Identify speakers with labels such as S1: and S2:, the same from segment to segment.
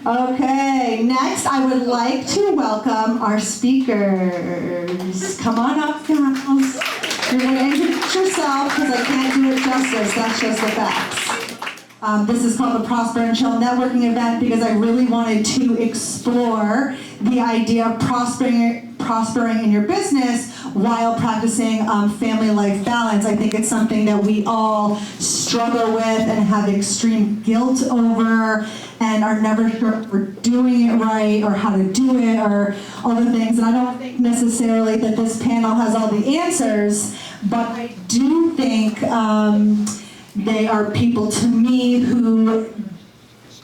S1: Okay, next I would like to welcome our speakers. Come on up, guys. You're going to introduce yourself because I can't do it justice. That's just the facts. This is called the Prosper and Chill Networking event because I really wanted to explore the idea of prospering in your business while practicing family life balance. I think it's something that we all struggle with and have extreme guilt over and are never sure if we're doing it right or how to do it or all the things. And I don't think necessarily that this panel has all the answers, but I do think they are people to me who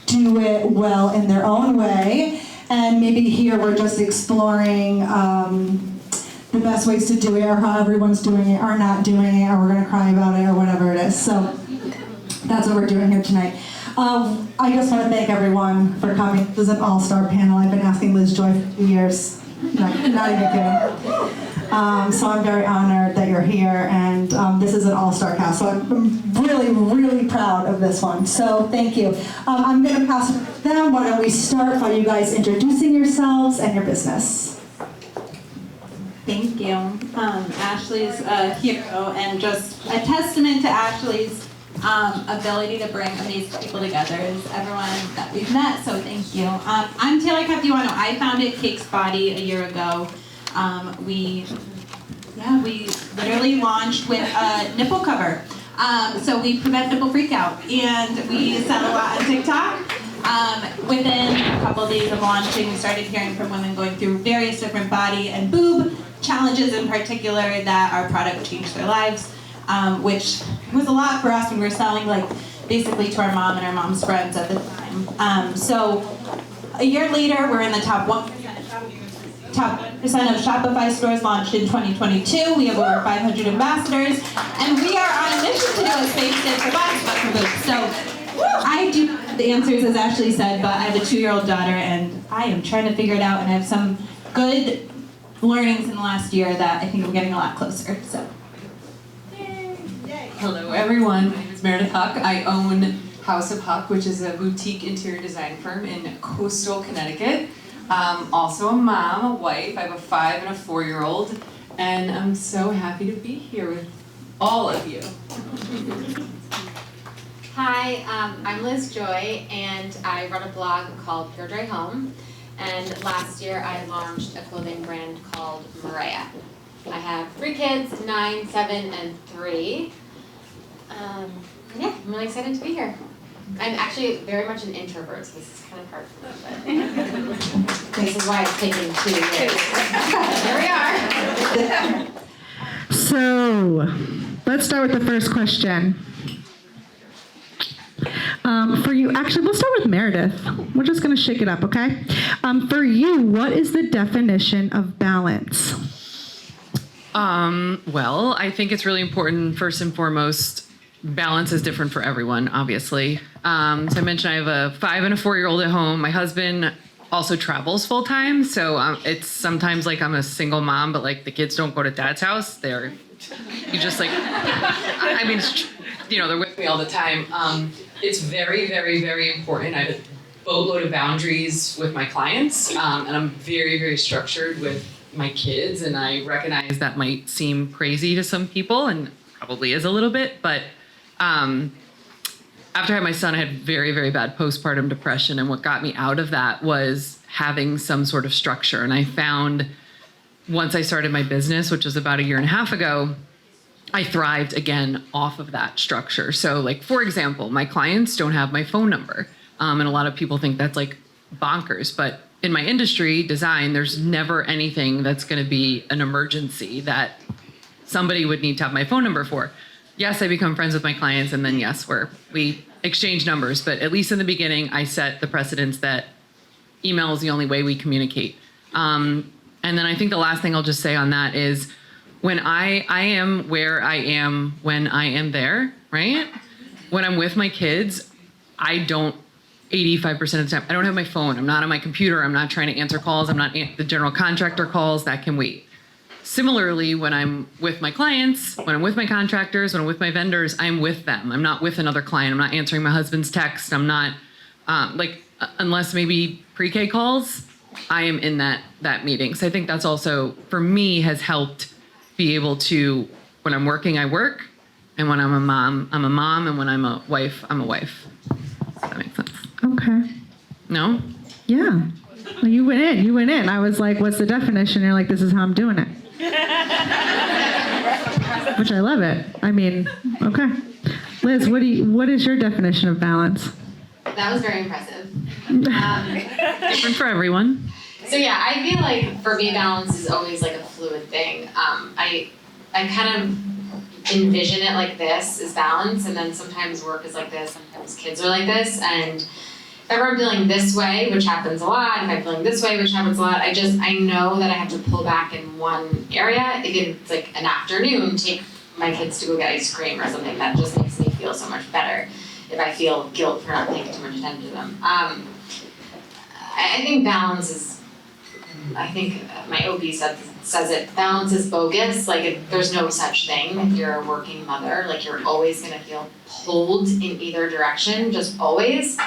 S1: do it well in their own way. And maybe here we're just exploring the best ways to do it, or how everyone's doing it or not doing it, or we're going to cry about it or whatever it is. So that's what we're doing here tonight. I just want to thank everyone for coming. This is an all-star panel. I've been asking Liz Joy for 2 years. Not even kidding. So I'm very honored that you're here, and this is an all-star cast. So I'm really, really proud of this one. So thank you. I'm going to pass it to them. Why don't we start by you guys introducing yourselves and your business?
S2: Thank you. Ashley's a hero and just a testament to Ashley's ability to bring amazing people together is everyone that we've met, so thank you. I'm Taylor Capuano. I founded Cake's Body a year ago. We literally launched with a nipple cover. So we prevent nipple freakout, and we sell a lot on TikTok. Within a couple of days of launching, we started hearing from women going through various different body and boob challenges in particular that our product changed their lives, which was a lot for us when we were selling basically to our mom and our mom's friends at the time. So a year later, we're in the top 1% of Shopify stores launched in 2022. We have over 500 ambassadors, and we are on a mission to do what space did for bodies but for boobs. So I do have the answers, as Ashley said, but I have a 2-year-old daughter, and I am trying to figure it out, and I have some good learnings in the last year that I think we're getting a lot closer. So.
S3: Hello everyone, my name is Meredith Huck. I own House of Huck, which is a boutique interior design firm in coastal Connecticut. Also a mom, a wife. I have a 5 and a 4-year-old, and I'm so happy to be here with all of you.
S4: Hi, I'm Liz Joy, and I run a blog called Pure Joy Home. And last year I launched a clothing brand called Mariah. I have 3 kids, 9, 7, and 3. I'm really excited to be here. I'm actually very much an introvert, so this is kind of hard for me, but this is why it's taken 2 years. Here we are.
S1: So, let's start with the first question. For you, actually, we'll start with Meredith. We're just going to shake it up, okay? For you, what is the definition of balance?
S3: Well, I think it's really important, first and foremost, balance is different for everyone, obviously. So I mentioned I have a 5 and a 4-year-old at home. My husband also travels full time, so it's sometimes like I'm a single mom, but the kids don't go to dad's house. They're with me all the time. It's very, very, very important. I have a boatload of boundaries with my clients, and I'm very, very structured with my kids, and I recognize that might seem crazy to some people, and probably is a little bit, but after I had my son, I had very, very bad postpartum depression, and what got me out of that was having some sort of structure. And I found once I started my business, which was about 1.5 years ago, I thrived again off of that structure. So for example, my clients don't have my phone number. And a lot of people think that's bonkers, but in my industry, design, there's never anything that's gonna be an emergency that somebody would need to have my phone number for. Yes, I become friends with my clients, and then yes, we exchange numbers, but at least in the beginning, I set the precedence that email is the only way we communicate. And then I think the last thing I'll just say on that is when I am where I am when I am there, right? When I'm with my kids, I don't 85% of the time, I don't have my phone. I'm not on my computer. I'm not trying to answer calls. I'm not the general contractor calls. That can wait. Similarly, when I'm with my clients, when I'm with my contractors, when I'm with my vendors, I'm with them. I'm not with another client. I'm not answering my husband's text. I'm not Unless maybe pre-K calls, I am in that meeting. So I think that's also, for me, has helped be able to, when I'm working, I work. And when I'm a mom, I'm a mom. And when I'm a wife, I'm a wife. Does that make sense?
S5: Okay.
S3: No?
S5: Yeah. Well, you went in. I was like, what's the definition? You're like, this is how I'm doing it. Which I love it. I mean, okay. Liz, what is your definition of balance?
S4: That was very impressive.
S3: Different for everyone.
S4: So yeah, I feel like for me, balance is always like a fluid thing. I kind of envision it like this is balance, and then sometimes work is like this, sometimes kids are like this, and if ever I'm feeling this way, which happens a lot, if I'm feeling this way, which happens a lot, I know that I have to pull back in one area. If it's like an afternoon, take my kids to go get ice cream or something, that just makes me feel so much better if I feel guilt for not paying too much attention to them. I think balance is, I think my OB says it, balance is bogus. Like, there's no such thing if you're a working mother. Like, you're always gonna feel pulled in either direction, just always.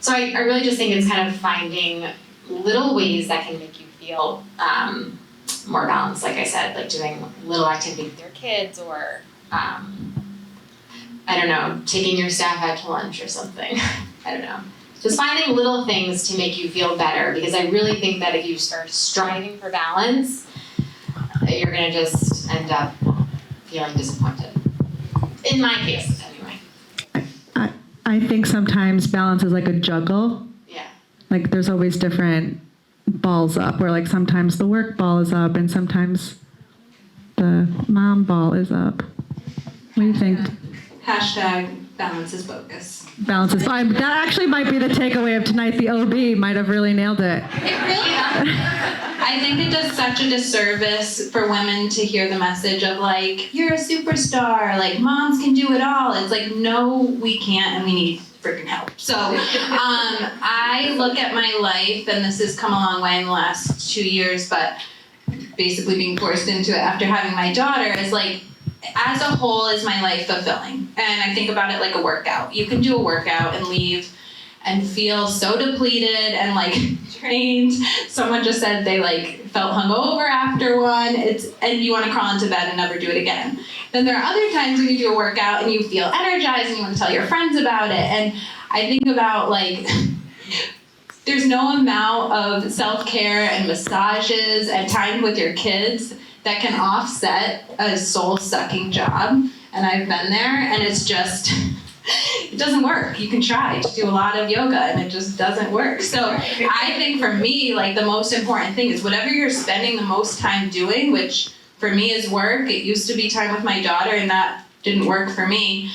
S4: So I really just think it's kind of finding little ways that can make you feel more balanced, like I said, like doing little activity with your kids, or I don't know, taking your staff out to lunch or something. I don't know. Just finding little things to make you feel better, because I really think that if you start striving for balance, you're gonna just end up feeling disappointed. In my case, anyway.
S5: I think sometimes balance is like a juggle.
S4: Yeah.
S5: Like there's always different balls up, where like sometimes the work ball is up and sometimes the mom ball is up. What do you think?
S2: Hashtag balance is bogus.
S5: Balance is fine. That actually might be the takeaway of tonight. The OB might have really nailed it.
S2: It really I think it does such a disservice for women to hear the message of like, you're a superstar, like moms can do it all. It's like, no, we can't, and we need freaking help. So I look at my life, and this has come a long way in the last 2 years, but basically being forced into it after having my daughter is like, as a whole, is my life fulfilling? And I think about it like a workout. You can do a workout and leave and feel so depleted and like drained. Someone just said they like felt hungover after one. And you want to crawl into bed and never do it again. Then there are other times when you do a workout and you feel energized and you want to tell your friends about it. And I think about like, there's no amount of self-care and massages and time with your kids that can offset a soul-sucking job. And I've been there, and it's just, it doesn't work. You can try to do a lot of yoga, and it just doesn't work. So I think for me, like the most important thing is whatever you're spending the most time doing, which for me is work. It used to be time with my daughter, and that didn't work for me,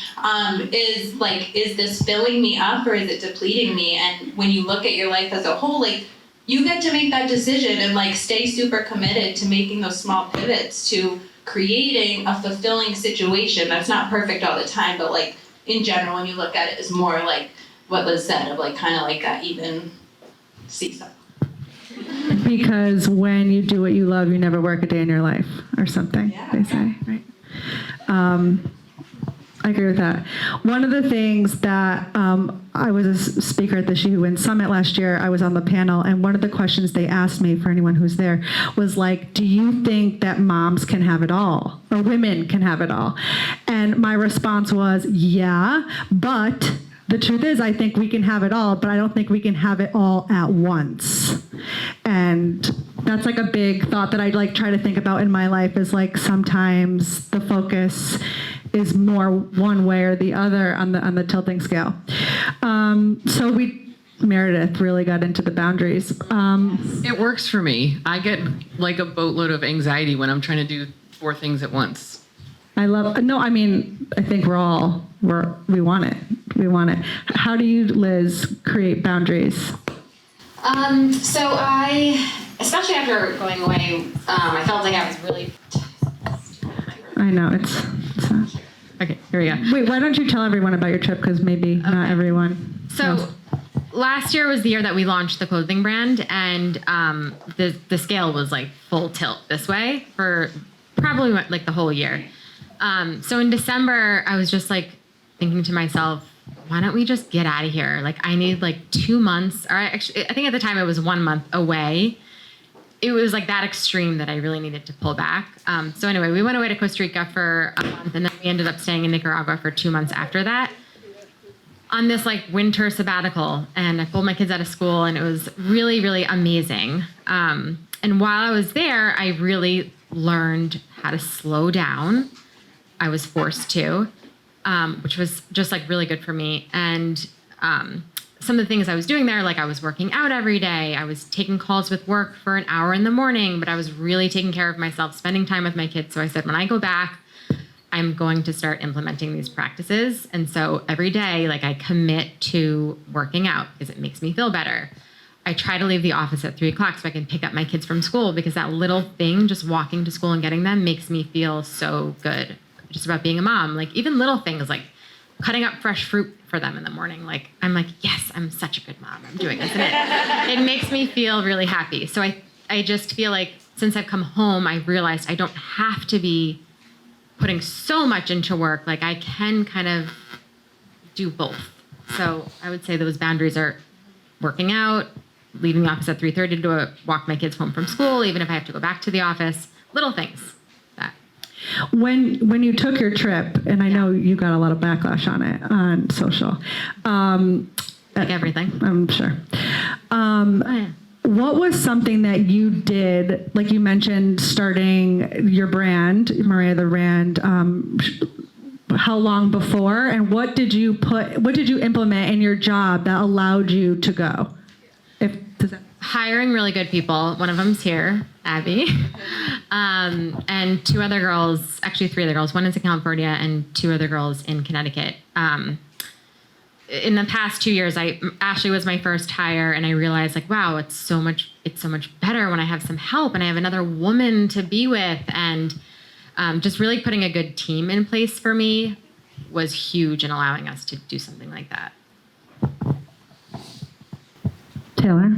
S2: is like, is this filling me up or is it depleting me? And when you look at your life as a whole, like, you get to make that decision and like stay super committed to making those small pivots to creating a fulfilling situation that's not perfect all the time, but like in general, when you look at it, is more like what Liz said, of like kind of like that even seesaw.
S5: Because when you do what you love, you never work a day in your life, or something, they say, right? I agree with that. One of the things that I was a speaker at the She Who Wins Summit last year. I was on the panel, and one of the questions they asked me, for anyone who's there, was like, do you think that moms can have it all, or women can have it all? And my response was, yeah, but the truth is, I think we can have it all, but I don't think we can have it all at once. And that's like a big thought that I like try to think about in my life, is like sometimes the focus is more one way or the other on the tilting scale. So Meredith really got into the boundaries.
S3: It works for me. I get like a boatload of anxiety when I'm trying to do 4 things at once.
S5: I think we want it. We want it. How do you, Liz, create boundaries?
S4: So I, especially after going away, I felt like I was really...
S5: I know, it's not.
S3: Okay, here we go.
S5: Wait, why don't you tell everyone about your trip, because maybe not everyone knows.
S6: So last year was the year that we launched the clothing brand, and the scale was like full tilt this way for probably like the whole year. So in December, I was just like thinking to myself, why don't we just get out of here? Like, I need like 2 months, or I think at the time it was 1 month away. It was like that extreme that I really needed to pull back. So anyway, we went away to Costa Rica for a month, and then we ended up staying in Nicaragua for 2 months after that on this like winter sabbatical. And I pulled my kids out of school, and it was really, really amazing. And while I was there, I really learned how to slow down. I was forced to, which was just like really good for me. And some of the things I was doing there, like I was working out every day. I was taking calls with work for an hour in the morning, but I was really taking care of myself, spending time with my kids. So I said, when I go back, I'm going to start implementing these practices. And so every day, like I commit to working out because it makes me feel better. I try to leave the office at 3:00 so I can pick up my kids from school, because that little thing, just walking to school and getting them, makes me feel so good. Just about being a mom, like even little things like cutting up fresh fruit for them in the morning. Like, I'm like, yes, I'm such a good mom. I'm doing this. And it makes me feel really happy. So I just feel like since I've come home, I realized I don't have to be putting so much into work. Like I can kind of do both. So I would say those boundaries are working out, leaving the office at 3:30 to walk my kids home from school, even if I have to go back to the office, little things.
S5: When you took your trip, and I know you got a lot of backlash on it on social,
S6: like everything,
S5: I'm sure. What was something that you did, like you mentioned, starting your brand, Maria the Brand? How long before, and what did you implement in your job that allowed you to go?
S6: Hiring really good people. One of them's here, Abby, and 2 other girls, actually 3 other girls. One is in California and 2 other girls in Connecticut. In the past 2 years, Ashley was my first hire, and I realized like, wow, it's so much better when I have some help and I have another woman to be with, and just really putting a good team in place for me was huge in allowing us to do something like that.
S5: Taylor?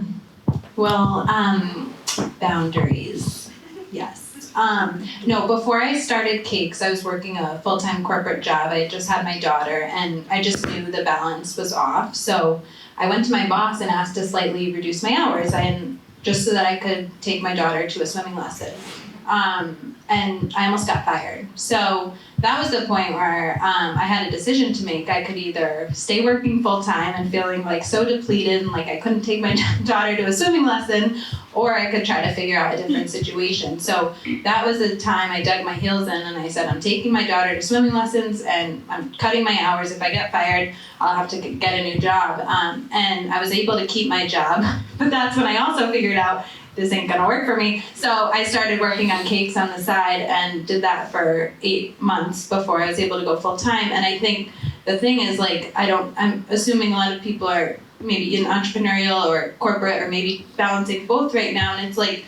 S2: Well, boundaries, yes. No, before I started Cakes, I was working a full-time corporate job. I just had my daughter, and I just knew the balance was off. So I went to my boss and asked to slightly reduce my hours, just so that I could take my daughter to a swimming lesson. And I almost got fired. So that was the point where I had a decision to make. I could either stay working full time and feeling like so depleted and like I couldn't take my daughter to a swimming lesson, or I could try to figure out a different situation. So that was the time I dug my heels in and I said, I'm taking my daughter to swimming lessons and I'm cutting my hours. If I get fired, I'll have to get a new job. And I was able to keep my job, but that's when I also figured out this ain't gonna work for me. So I started working on Cakes on the side and did that for 8 months before I was able to go full time. And I think the thing is, like, I'm assuming a lot of people are maybe in entrepreneurial or corporate or maybe balancing both right now. And it's like,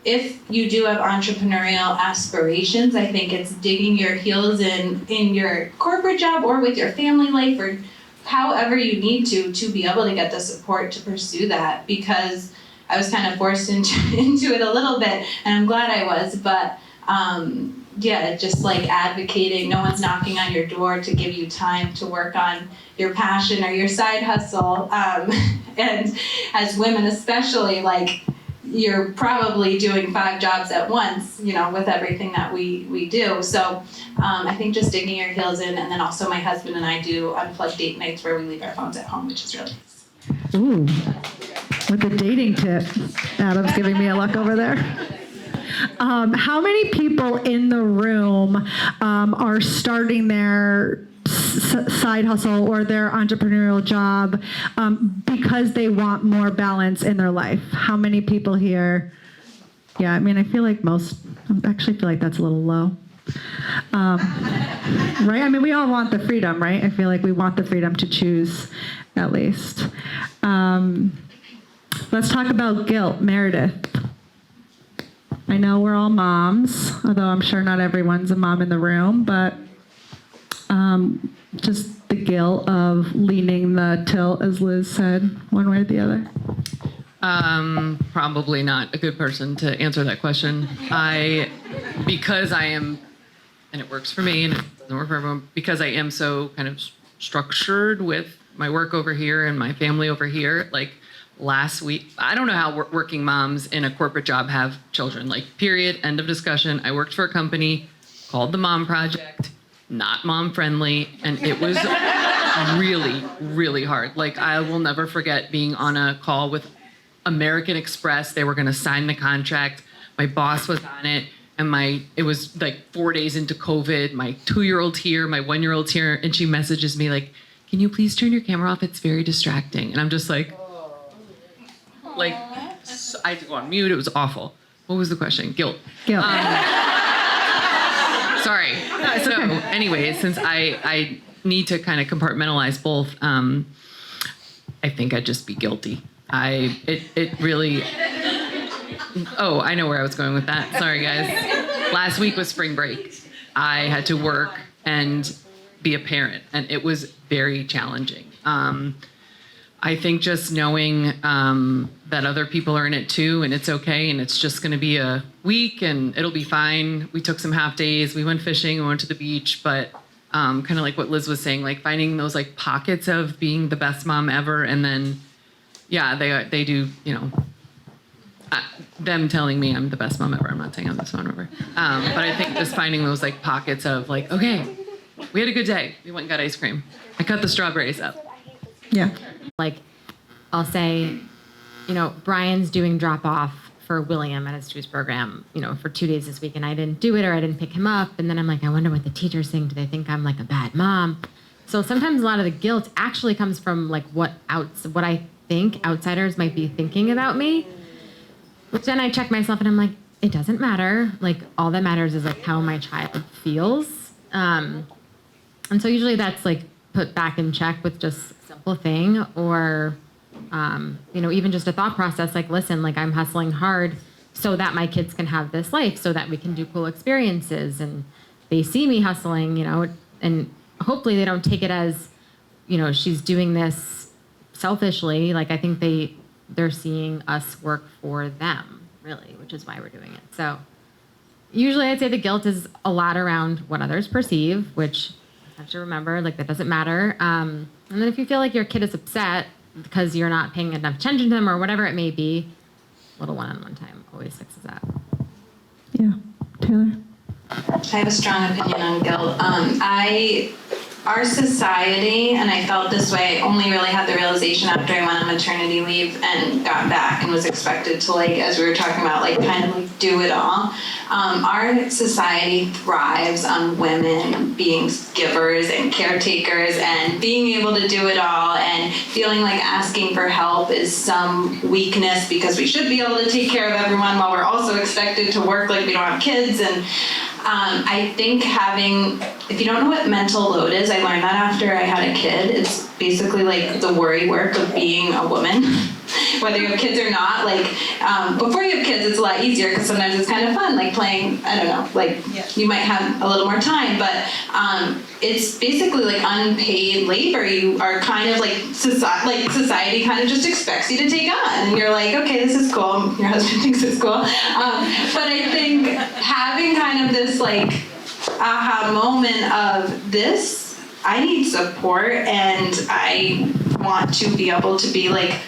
S2: if you do have entrepreneurial aspirations, I think it's digging your heels in your corporate job or with your family life or however you need to be able to get the support to pursue that, because I was kind of forced into it a little bit, and I'm glad I was, but just like advocating, no one's knocking on your door to give you time to work on your passion or your side hustle, and as women especially, like, you're probably doing 5 jobs at once, with everything that we do. So I think just digging your heels in, and then also my husband and I do unplugged date nights where we leave our phones at home, which is really nice.
S5: Ooh. With the dating tip, Adam's giving me a look over there. How many people in the room are starting their side hustle or their entrepreneurial job because they want more balance in their life? How many people here? Yeah, I mean, I actually feel like that's a little low. Right? I mean, we all want the freedom, right? I feel like we want the freedom to choose, at least. Let's talk about guilt. Meredith. I know we're all moms, although I'm sure not everyone's a mom in the room, but just the guilt of leaning the tilt, as Liz said, one way or the other.
S3: Probably not a good person to answer that question. Because I am, and it works for me and it doesn't work for everyone, because I am so kind of structured with my work over here and my family over here. Like last week, I don't know how working moms in a corporate job have children. Like period, end of discussion. I worked for a company called the Mom Project, not mom friendly, and it was really, really hard. Like I will never forget being on a call with American Express. They were going to sign the contract. My boss was on it, and it was like 4 days into COVID. My 2-year-old's here, my 1-year-old's here, and she messages me like, "Can you please turn your camera off? It's very distracting." And I'm just like I had to go on mute. It was awful. What was the question? Guilt. Sorry. So anyway, since I need to kind of compartmentalize both, I think I'd just be guilty. It really. Oh, I know where I was going with that. Sorry, guys. Last week was spring break. I had to work and be a parent, and it was very challenging. I think just knowing that other people are in it too, and it's okay, and it's just going to be a week, and it'll be fine. We took some half days. We went fishing. We went to the beach, but kind of like what Liz was saying, like finding those like pockets of being the best mom ever, and then they do, them telling me I'm the best mom ever. I'm not saying I'm the best mom ever, but I think just finding those like pockets of like, okay, we had a good day. We went and got ice cream. I cut the strawberries up.
S5: Yeah.
S6: Like, I'll say, Brian's doing drop off for William at his Jewish program, for 2 days this week, and I didn't do it or I didn't pick him up. And then I'm like, I wonder what the teachers think. Do they think I'm like a bad mom? So sometimes a lot of the guilt actually comes from like what I think outsiders might be thinking about me. Which then I check myself and I'm like, it doesn't matter. Like all that matters is like how my child feels. And so usually that's like put back in check with just a simple thing or, even just a thought process like, listen, like I'm hustling hard so that my kids can have this life, so that we can do cool experiences. And they see me hustling, and hopefully they don't take it as, she's doing this selfishly. Like I think they're seeing us work for them, really, which is why we're doing it. So usually I'd say the guilt is a lot around what others perceive, which I have to remember, like that doesn't matter. And then if you feel like your kid is upset because you're not paying enough attention to them or whatever it may be, a little one-on-one time always fixes that.
S5: Yeah. Taylor?
S7: I have a strong opinion on guilt. Our society, and I felt this way, only really had the realization after I went on maternity leave and got back and was expected to, like, as we were talking about, like, kind of like do it all. Our society thrives on women being givers and caretakers and being able to do it all, and feeling like asking for help is some weakness because we should be able to take care of everyone while we're also expected to work like we don't have kids. And I think if you don't know what mental load is, I learned that after I had a kid. It's basically like the worry work of being a woman, whether you have kids or not. Like before you have kids, it's a lot easier because sometimes it's kind of fun, like playing, I don't know, like you might have a little more time, but it's basically like unpaid labor. You are kind of like society kind of just expects you to take on, and you're like, okay, this is cool. Your husband thinks it's cool. But I think having kind of this like aha moment of this, I need support and I want to be able to be like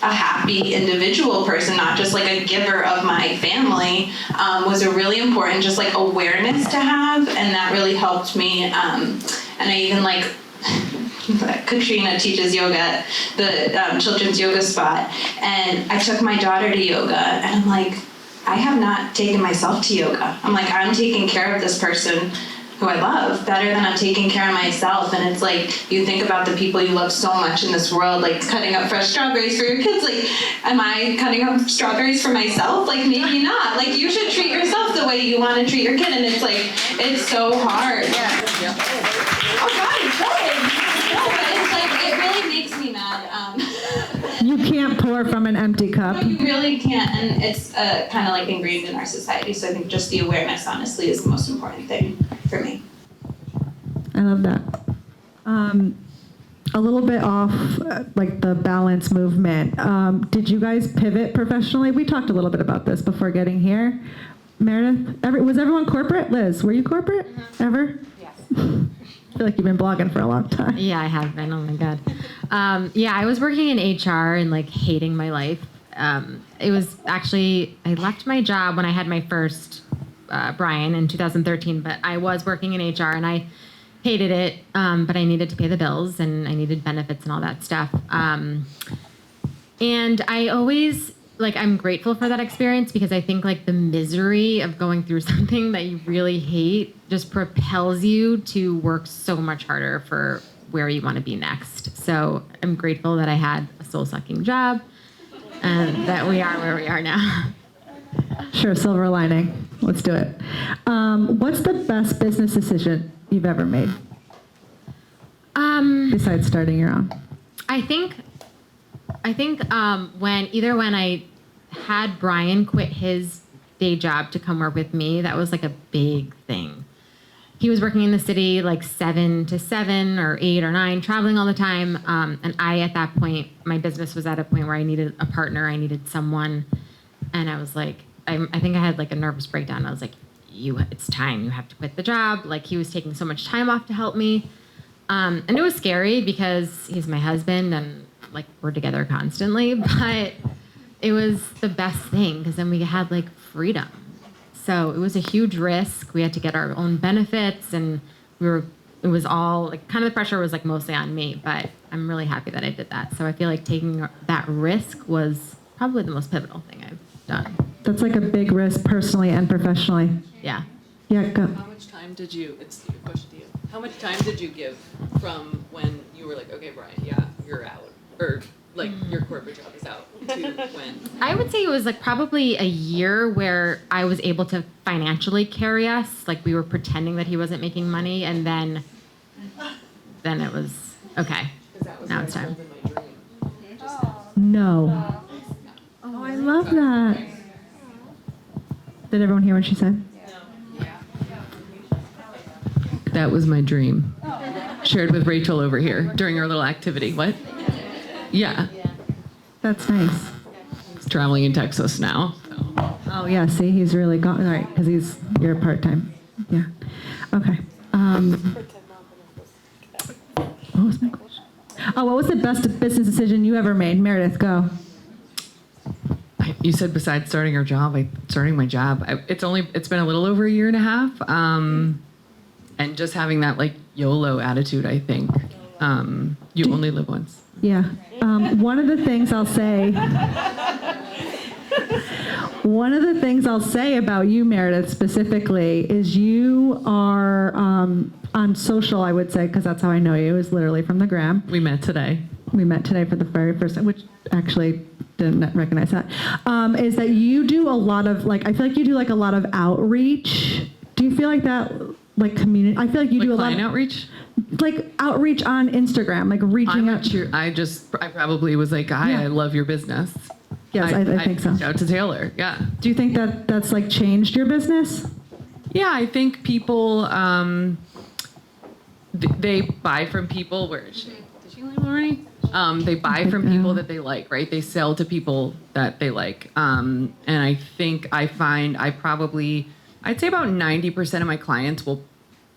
S7: a happy individual person, not just like a giver of my family, was a really important just like awareness to have, and that really helped me. And I even like Katrina teaches yoga at the children's yoga spot, and I took my daughter to yoga, and I'm like, I have not taken myself to yoga. I'm like, I'm taking care of this person who I love better than I'm taking care of myself. And it's like, you think about the people you love so much in this world, like cutting up fresh strawberries for your kids. Like, am I cutting up strawberries for myself? Like, maybe not. Like, you should treat yourself the way you want to treat your kid. And it's like, it's so hard. Yeah. Oh God, it's good. No, but it's like, it really makes me mad.
S5: You can't pour from an empty cup.
S7: No, you really can't, and it's kind of like ingrained in our society. So I think just the awareness, honestly, is the most important thing for me.
S5: I love that. A little bit off, like the balance movement. Did you guys pivot professionally? We talked a little bit about this before getting here. Meredith, was everyone corporate? Liz, were you corporate ever?
S4: Yes.
S5: I feel like you've been blogging for a long time.
S6: Yeah, I have been. Oh my God. Yeah, I was working in HR and like hating my life. It was actually, I left my job when I had my first Brian in 2013, but I was working in HR and I hated it, but I needed to pay the bills and I needed benefits and all that stuff. And I always, like, I'm grateful for that experience because I think like the misery of going through something that you really hate just propels you to work so much harder for where you want to be next. So I'm grateful that I had a soul-sucking job and that we are where we are now.
S5: Sure, silver lining. Let's do it. What's the best business decision you've ever made? Besides starting your own.
S6: I think when I had Brian quit his day job to come work with me, that was like a big thing. He was working in the city like 7 to 7 or 8 or 9, traveling all the time. And I, at that point, my business was at a point where I needed a partner. I needed someone. And I was like, I think I had like a nervous breakdown. I was like, it's time. You have to quit the job. Like, he was taking so much time off to help me. And it was scary because he's my husband and like we're together constantly, but it was the best thing because then we had like freedom. So it was a huge risk. We had to get our own benefits and it was all like kind of the pressure was like mostly on me, but I'm really happy that I did that. So I feel like taking that risk was probably the most pivotal thing I've done.
S5: That's like a big risk personally and professionally.
S6: Yeah.
S5: Yeah, go.
S3: How much time did you, it's a question to you, how much time did you give from when you were like, okay, Brian, yeah, you're out, or like your corporate job is out, to when?
S6: I would say it was like probably a year where I was able to financially carry us. Like we were pretending that he wasn't making money, and then it was okay. Now it's time.
S5: No. Oh, I love that. Did everyone hear what she said?
S3: That was my dream. Shared with Rachel over here during our little activity. What? Yeah.
S5: That's nice.
S3: He's traveling in Texas now. So.
S5: Oh, yeah, see, he's really gone, all right, because you're part-time. Yeah. Okay. What was my question? Oh, what was the best business decision you ever made? Meredith, go.
S3: You said besides starting our job, starting my job. It's been a little over a year and a half. And just having that like YOLO attitude, I think. You only live once.
S5: Yeah. One of the things I'll say about you, Meredith, specifically, is you are on social, I would say, because that's how I know you, is literally from the gram.
S3: We met today.
S5: We met today for the very first time, which actually didn't recognize that. Is that you do a lot of, like, I feel like you do like a lot of outreach. Do you feel like that, like community? I feel like you do a lot of
S3: outreach?
S5: Like outreach on Instagram, like reaching out.
S3: I probably was like, hi, I love your business.
S5: Yes, I think so.
S3: Reached out to Taylor, yeah.
S5: Do you think that that's like changed your business?
S3: Yeah, I think people, they buy from people. Where is she? Did she leave already? They buy from people that they like, right? They sell to people that they like. And I think I'd say about 90% of my clients will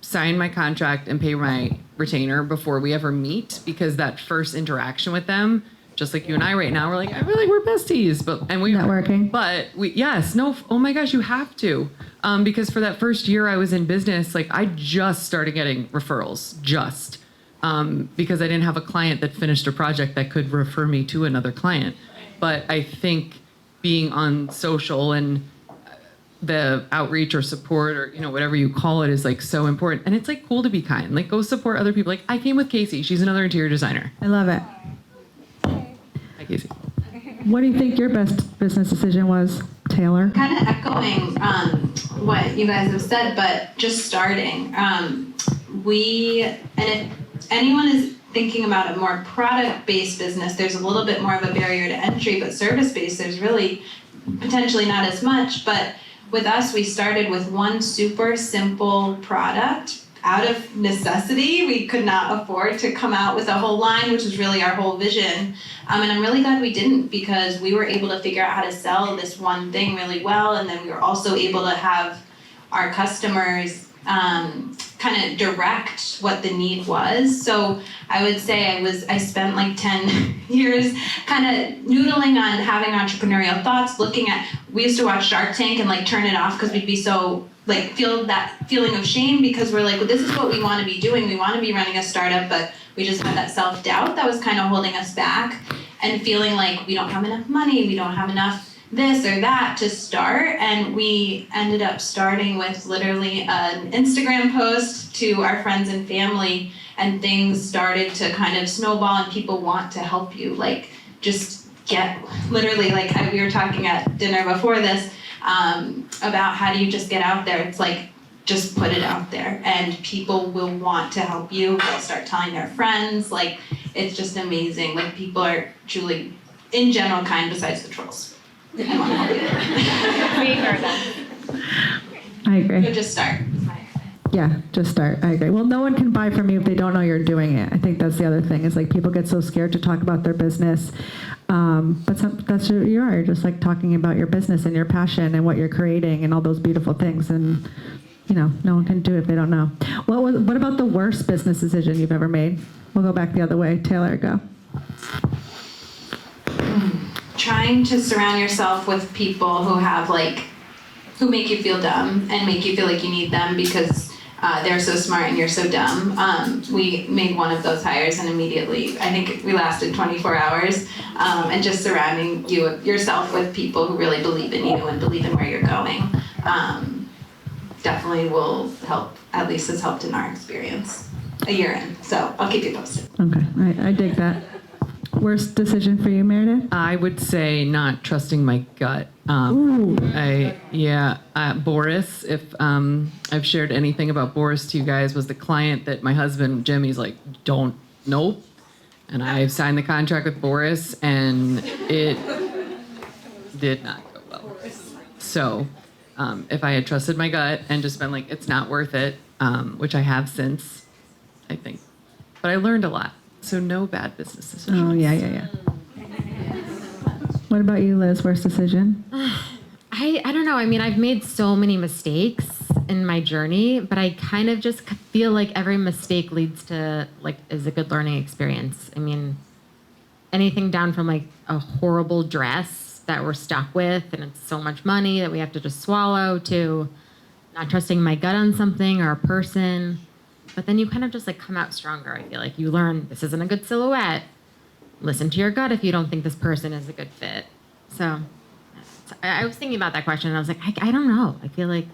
S3: sign my contract and pay my retainer before we ever meet, because that first interaction with them, just like you and I right now, we're like, I feel like we're besties, and we
S5: networking.
S3: Oh my gosh, you have to, because for that first year I was in business, like I just started getting referrals, because I didn't have a client that finished a project that could refer me to another client. But I think being on social and the outreach or support or whatever you call it is like so important, and it's like cool to be kind, like go support other people. Like I came with Casey, she's another interior designer.
S5: I love it.
S3: Hi Casey.
S5: What do you think your best business decision was, Taylor?
S7: Kind of echoing what you guys have said, but just starting. And if anyone is thinking about a more product-based business, there's a little bit more of a barrier to entry, but service-based, there's really potentially not as much. But with us, we started with one super simple product. Out of necessity, we could not afford to come out with a whole line, which is really our whole vision. And I'm really glad we didn't, because we were able to figure out how to sell this one thing really well. And then we were also able to have our customers kind kind of direct what the need was. So I would say I spent like 10 years kind of noodling on having entrepreneurial thoughts, we used to watch Shark Tank and like turn it off because we'd be so like feel that feeling of shame because we're like, well, this is what we want to be doing. We want to be running a startup, but we just had that self-doubt that was kind of holding us back and feeling like we don't have enough money, we don't have enough this or that to start. And we ended up starting with literally an Instagram post to our friends and family, and things started to kind of snowball and people want to help you. Like just get literally like we were talking at dinner before this about how do you just get out there. It's like just put it out there and people will want to help you. They'll start telling their friends. Like it's just amazing. Like people are truly in general kind besides the trolls. I want to help you.
S4: We heard that.
S5: I agree.
S7: So just start.
S5: Yeah, just start. I agree. Well, no one can buy from you if they don't know you're doing it. I think that's the other thing is like people get so scared to talk about their business. But that's who you are. You're just like talking about your business and your passion and what you're creating and all those beautiful things. And, you know, no one can do it if they don't know. What about the worst business decision you've ever made? We'll go back the other way. Taylor, go.
S7: Trying to surround yourself with people who make you feel dumb and make you feel like you need them because they're so smart and you're so dumb. We made one of those hires and immediately, I think we lasted 24 hours, and just surrounding yourself with people who really believe in you and believe in where you're going definitely will help, at least has helped in our experience a year in. So I'll keep you posted.
S5: Okay, I dig that. Worst decision for you, Meredith?
S3: I would say not trusting my gut.
S5: Ooh.
S3: Boris, if I've shared anything about Boris to you guys, was the client that my husband, Jimmy's like, nope. And I signed the contract with Boris and it did not go well. So if I had trusted my gut and just been like, it's not worth it, which I have since, I think. But I learned a lot. So no bad business decisions.
S5: Oh, yeah. What about you, Liz? Worst decision?
S6: I don't know. I mean, I've made so many mistakes in my journey, but I kind of just feel like every mistake leads to, is a good learning experience. I mean, anything down from, a horrible dress that we're stuck with and it's so much money that we have to just swallow to not trusting my gut on something or a person. But then you kind of just, come out stronger. I feel like you learn this isn't a good silhouette. Listen to your gut if you don't think this person is a good fit. So I was thinking about that question, and I was like, I don't know. I feel like...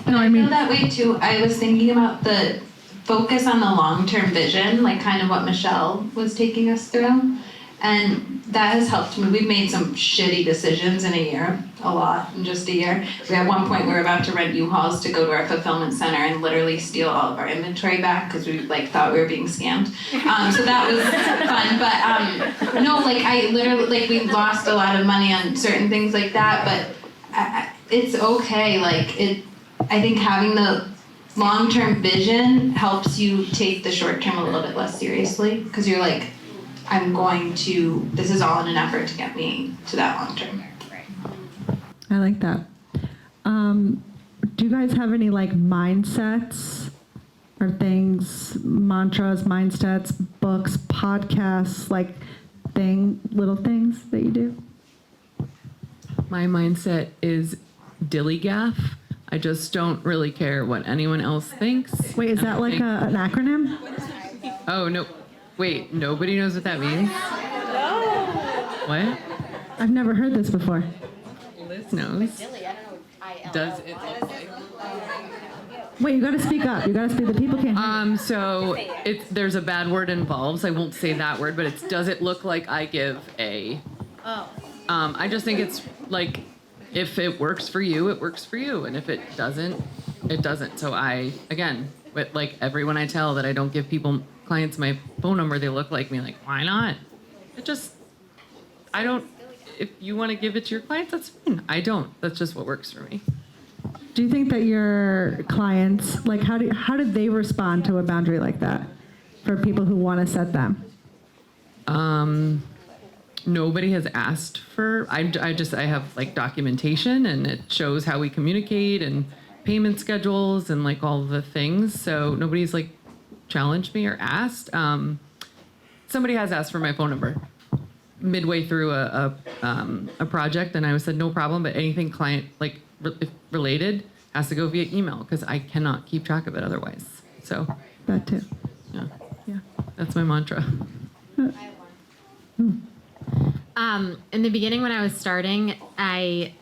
S7: No, I feel that way, too. I was thinking about the focus on the long-term vision, kind of what Michelle was taking us through. And that has helped me. We've made some shitty decisions in a year, a lot in just a year. At one point, we were about to rent U-Hauls to go to our fulfillment center and literally steal all of our inventory back because we thought we were being scammed. So that was fun. But no, I literally we lost a lot of money on certain things like that. But it's okay. I think having the long-term vision helps you take the short-term a little bit less seriously because you're like, this is all in an effort to get me to that long term.
S5: I like that. Do you guys have any mindsets or things, mantras, mindsets, books, podcasts, little things that you do?
S3: My mindset is dilly-gaff. I just don't really care what anyone else thinks.
S5: Wait, is that an acronym?
S3: Oh, no. Wait, nobody knows what that means? No. What?
S5: I've never heard this before.
S3: Liz knows. Does it look like?
S5: Wait, you gotta speak up. The people can't hear.
S3: So there's a bad word involved, so I won't say that word, but does it look like I give a... Oh. I just think it's if it works for you, it works for you. And if it doesn't, it doesn't. So with everyone I tell that I don't give clients my phone number, they look like me why not? If you want to give it to your clients, that's fine. I don't. That's just what works for me.
S5: Do you think that your clients, how do they respond to a boundary like that for people who want to set them?
S3: Nobody has asked for, I have documentation and it shows how we communicate and payment schedules and like all the things. So nobody's like challenged me or asked. Somebody has asked for my phone number midway through a project, and I said no problem. But anything client like related has to go via email because I cannot keep track of it otherwise. So
S5: That too.
S3: yeah, that's my mantra.
S6: In the beginning, when I was starting, I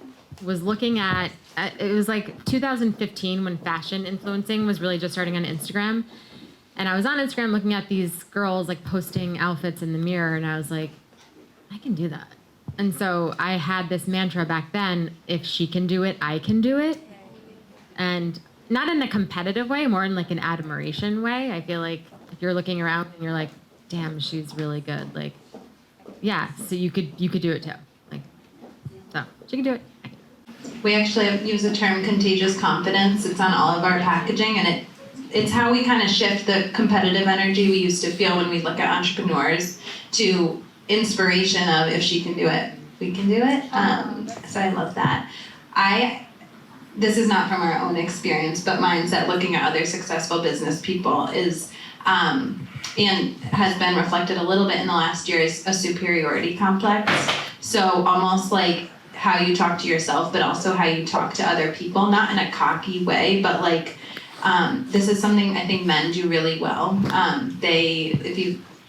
S6: was looking at, it was like 2015 when fashion influencing was really just starting on Instagram. And I was on Instagram looking at these girls like posting outfits in the mirror, and I was like, I can do that. And so I had this mantra back then, if she can do it, I can do it. And not in a competitive way, more in like an admiration way. I feel like if you're looking around and you're like, damn, she's really good. Like, yeah, so you could do it too. Like, so she can do it.
S7: We actually use the term contagious confidence. It's on all of our packaging, and it's how we kind of shift the competitive energy we used to feel when we look at entrepreneurs to inspiration of, if she can do it, we can do it. So I love that. This is not from our own experience, but mindset looking at other successful business people is, and has been reflected a little bit in the last year, is a superiority complex. So almost like how you talk to yourself, but also how you talk to other people, not in a cocky way, but like, this is something I think men do really well.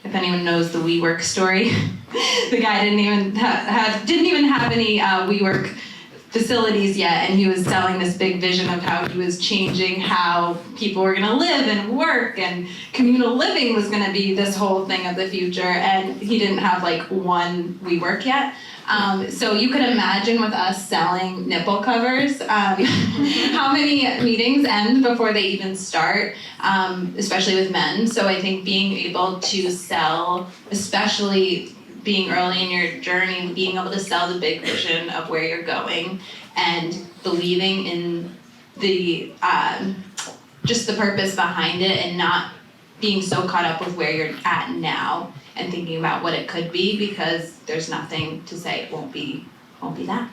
S7: If anyone knows the WeWork story, the guy didn't even have any WeWork facilities yet, and he was selling this big vision of how he was changing how people were going to live and work, and communal living was going to be this whole thing of the future, and he didn't have like one WeWork yet. So you could imagine with us selling nipple covers, how many meetings end before they even start, especially with men. So I think being able to sell, especially being early in your journey, being able to sell the big vision of where you're going and believing in the just the purpose behind it, and not being so caught up with where you're at now and thinking about what it could be, because there's nothing to say it won't be that.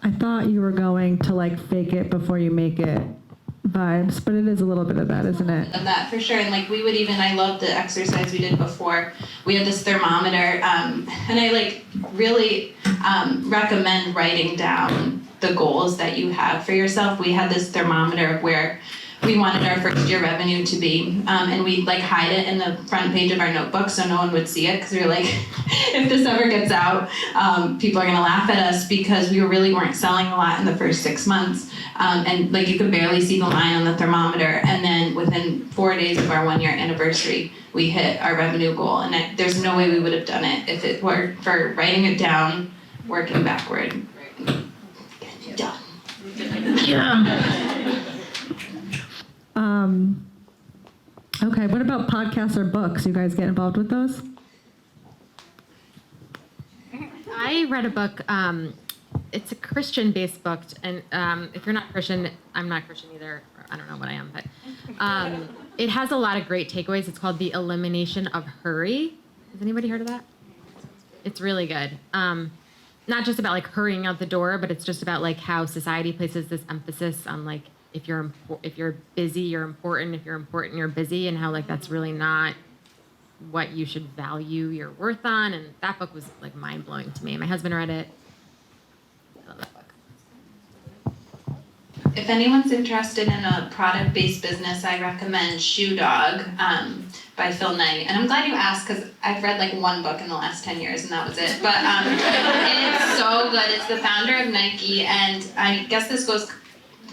S5: I thought you were going to like fake it before you make it vibes, but it is a little bit of that, isn't it?
S7: Of that for sure. And like I love the exercise we did before. We had this thermometer, and I like really recommend writing down the goals that you have for yourself. We had this thermometer of where we wanted our first year revenue to be, and we'd like hide it in the front page of our notebook so no one would see it, because we were like, if this ever gets out, people are gonna laugh at us, because we really weren't selling a lot in the first 6 months, and like you could barely see the line on the thermometer. And then within 4 days of our 1 year anniversary, we hit our revenue goal, and there's no way we would have done it if it weren't for writing it down, working backward, getting it done.
S5: Yeah. Okay, what about podcasts or books? You guys get involved with those?
S6: I read a book, it's a Christian-based book, and if you're not Christian, I'm not Christian either. I don't know what I am, but it has a lot of great takeaways. It's called The Elimination of Hurry. Has anybody heard of that? It's really good. Not just about like hurrying out the door, but it's just about like how society places this emphasis on like, if you're busy, you're important. If you're important, you're busy, and how like that's really not what you should value your worth on. And that book was like mind blowing to me. My husband read it. I love that book.
S7: If anyone's interested in a product-based business, I recommend Shoe Dog by Phil Knight. And I'm glad you asked, because I've read like one book in the last 10 years and that was it. But it's so good. It's the founder of Nike, and I guess this goes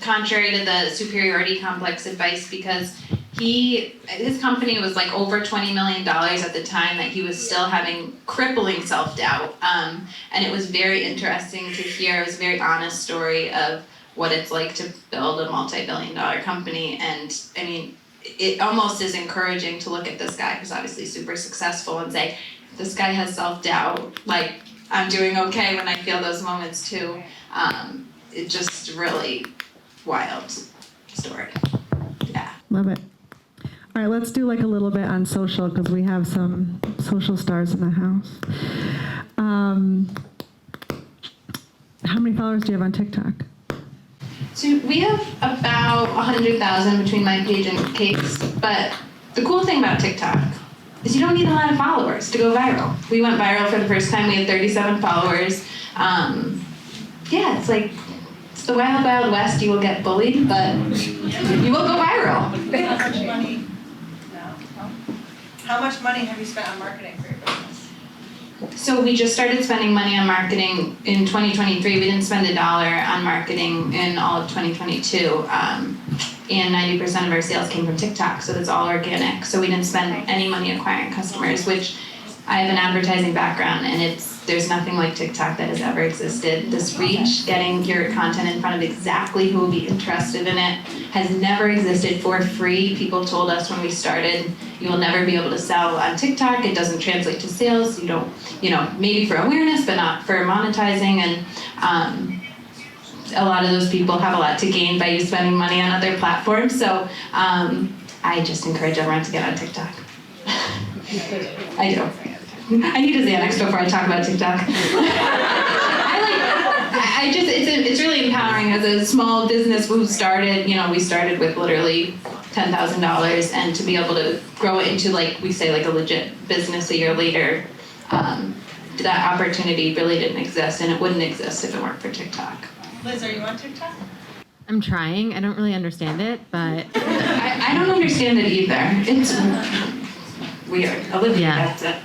S7: contrary to the superiority complex advice, because his company was like over $20 million at the time that he was still having crippling self-doubt. And it was very interesting to hear. It was a very honest story of what it's like to build a multi-billion-dollar company. And I mean, it almost is encouraging to look at this guy, who's obviously super successful, and say, this guy has self-doubt, like I'm doing okay when I feel those moments too. It just really wild story. Yeah.
S5: Love it. All right, let's do like a little bit on social, because we have some social stars in the house. How many followers do you have on TikTok?
S7: So we have about 100,000 between my page and Kate's, but the cool thing about TikTok is you don't need a lot of followers to go viral. We went viral for the first time, we had 37 followers. Yeah, it's the wild, wild west. You will get bullied, but you will go viral.
S1: How much money have you spent on marketing for your business?
S7: So we just started spending money on marketing in 2023. We didn't spend $1 on marketing in all of 2022. And 90% of our sales came from TikTok, so that's all organic. So we didn't spend any money acquiring customers, which I have an advertising background, and there's nothing like TikTok that has ever existed. This reach, getting your content in front of exactly who will be interested in it, has never existed for free. People told us when we started, you will never be able to sell on TikTok. It doesn't translate to sales. You don't, maybe for awareness, but not for monetizing. And a lot of those people have a lot to gain by you spending money on other platforms. So I just encourage everyone to get on TikTok. I do. I need a Xanax before I talk about TikTok. It's really empowering as a small business who started, we started with literally $10,000, and to be able to grow it into, we say, a legit business a year later, that opportunity really didn't exist, and it wouldn't exist if it weren't for TikTok.
S1: Liz, are you on TikTok?
S6: I'm trying. I don't really understand it, but
S7: I don't understand it either. It's weird. Olivia gets it.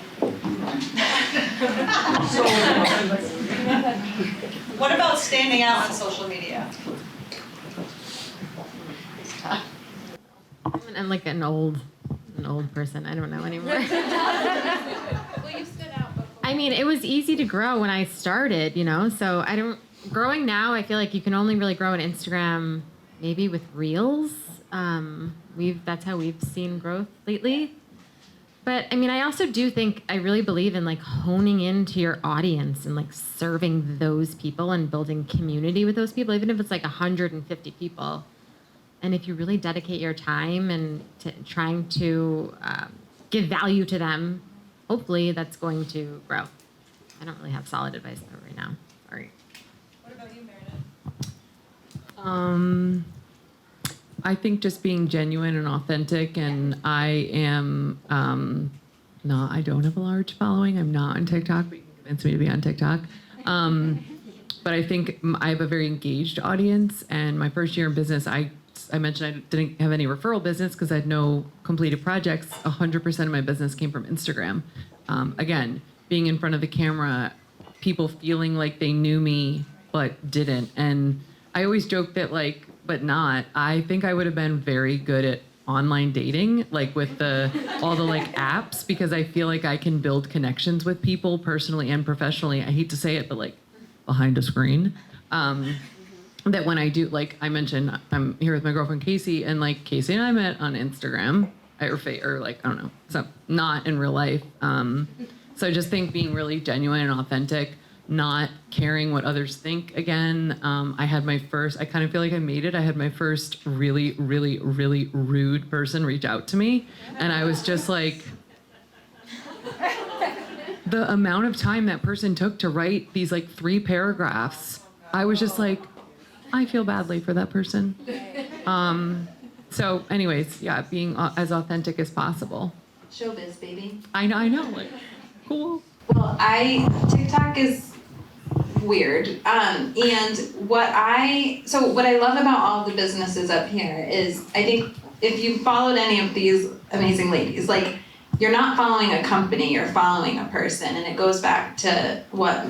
S1: What about standing out on social media?
S6: I'm like an old person. I don't know anymore.
S4: Well, you stood out before.
S6: I mean, it was easy to grow when I started, so growing now, I feel like you can only really grow on Instagram maybe with Reels. That's how we've seen growth lately. But I mean, I also do think, I really believe in honing into your audience and serving those people and building community with those people, even if it's 150 people. And if you really dedicate your time and trying to give value to them, hopefully that's going to grow. I don't really have solid advice though right now. Sorry.
S1: What about you, Meredith?
S3: I think just being genuine and authentic, and I am I don't have a large following. I'm not on TikTok, but you can convince me to be on TikTok. But I think I have a very engaged audience, and my first year in business, I mentioned I didn't have any referral business because I had no completed projects. 100% of my business came from Instagram. Again, being in front of the camera, people feeling like they knew me but didn't. And I always joke that but not. I think I would have been very good at online dating, with all the apps, because I feel like I can build connections with people personally and professionally. I hate to say it, but behind a screen. That when I do, I mentioned, I'm here with my girlfriend Casey, and Casey and I met on Instagram, or I don't know, so not in real life. So I just think being really genuine and authentic, not caring what others think. Again, I kind of feel like I made it. I had my first really, really, really rude person reach out to me. And I was just the amount of time that person took to write these 3 paragraphs, I was just I feel badly for that person. So anyways, yeah, being as authentic as possible.
S7: Showbiz, baby.
S3: I know, cool.
S7: Well, TikTok is weird. And what I love about all the businesses up here is, I think if you followed any of these amazing ladies, you're not following a company, you're following a person. And it goes back to what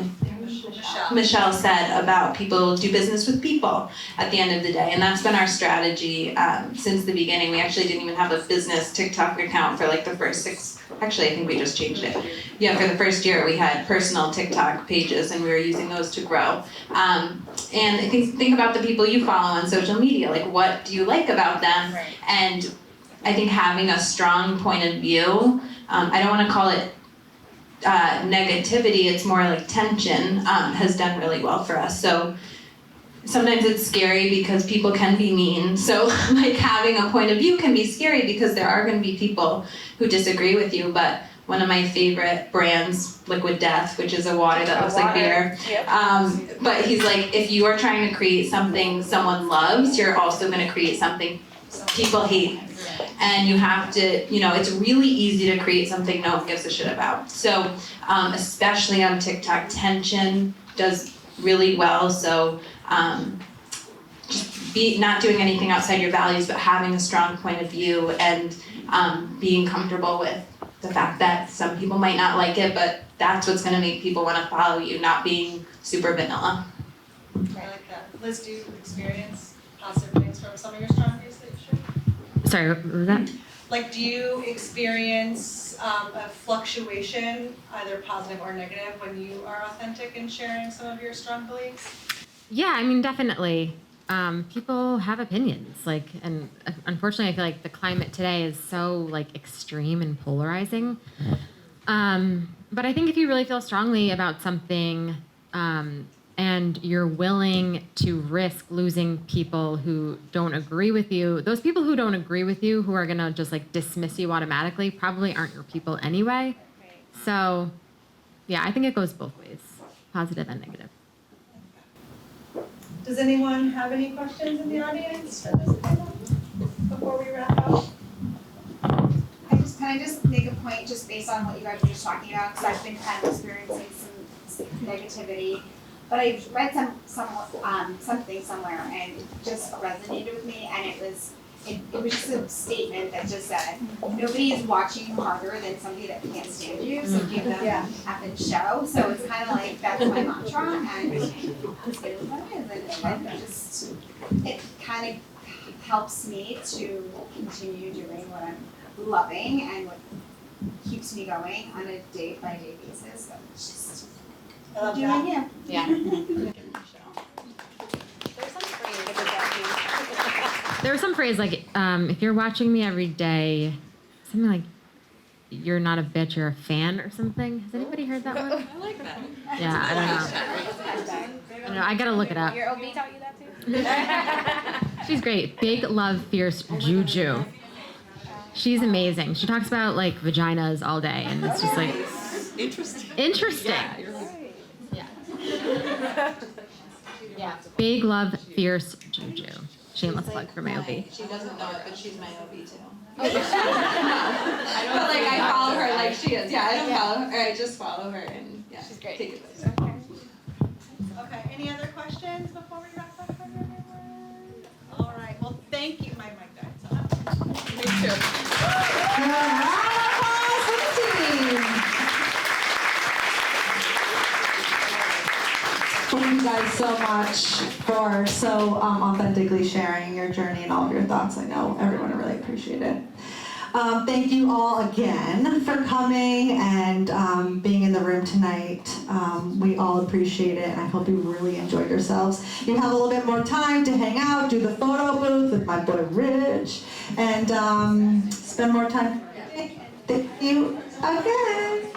S7: Michelle said about people do business with people at the end of the day. And that's been our strategy since the beginning. We actually didn't even have a business TikTok account for the first 6. Actually, I think we just changed it. Yeah, for the first year we had personal TikTok pages, and we were using those to grow. And I think about the people you follow on social media. What do you like about them? Right. And I think having a strong point of view, I don't want to call it negativity, it's more tension, has done really well for us. So sometimes it's scary because people can be mean. So having a point of view can be scary because there are going to be people who disagree with you. But one of my favorite brands, Liquid Death, which is a water that looks like beer. But he's like, if you are trying to create something someone loves, you're also going to create something people hate. And you have to, it's really easy to create something no one gives a shit about. So, especially on TikTok, tension does really well. So, just not doing anything outside your values, but having a strong point of view and being comfortable with the fact that some people might not like it, but that's what's going to make people want to follow you, not being super vanilla.
S8: I like that. Liz, do you experience positive things from some of your strong views that you share?
S6: Sorry, what was that?
S8: Like, do you experience a fluctuation, either positive or negative, when you are authentic in sharing some of your strong beliefs?
S6: Yeah, I mean, definitely. People have opinions, and unfortunately, I feel like the climate today is so extreme and polarizing. But I think if you really feel strongly about something, and you're willing to risk losing people who don't agree with you, those people who don't agree with you, who are gonna just dismiss you automatically, probably aren't your people anyway. So, yeah, I think it goes both ways, positive and negative.
S8: Does anyone have any questions in the audience for this panel before we wrap up?
S9: Can I just make a point just based on what you guys were just talking about? Because I've been kind of experiencing some negativity, but I read something somewhere and it just resonated with me, and it was just a statement that just said, nobody is watching you harder than somebody that can't stand you, so give them a effing show. So it's kind of like, that's my mantra, and it is what it is, and it kind of helps me to continue doing what I'm loving and what keeps me going on a day-by-day basis. So it's just doing you.
S4: Yeah.
S6: There was some phrase if you're watching me every day, something like, you're not a bitch, you're a fan or something. Has anybody heard that one?
S2: I like that.
S6: Yeah, I don't know. I gotta look it up.
S9: Your OB taught you that too?
S6: She's great. Big Love, Fierce Juju. She's amazing. She talks about vaginas all day, and it's just interesting.
S2: Yeah, you're right.
S6: Yeah. Big Love, Fierce Juju. Shameless plug for my OB.
S7: She doesn't know it, but she's my OB too.
S2: But I follow her like she is. Yeah, I don't follow her. I just follow her and she's great. Take it.
S8: Okay, any other questions before we wrap up? All right, well, thank you. My mic died, so.
S2: Me too.
S1: Thank you guys so much for so authentically sharing your journey and all of your thoughts. I know everyone really appreciate it. Thank you all again for coming and being in the room tonight. We all appreciate it, and I hope you really enjoyed yourselves. You have a little bit more time to hang out, do the photo booth with my boy Rich, and spend more time. Thank you again.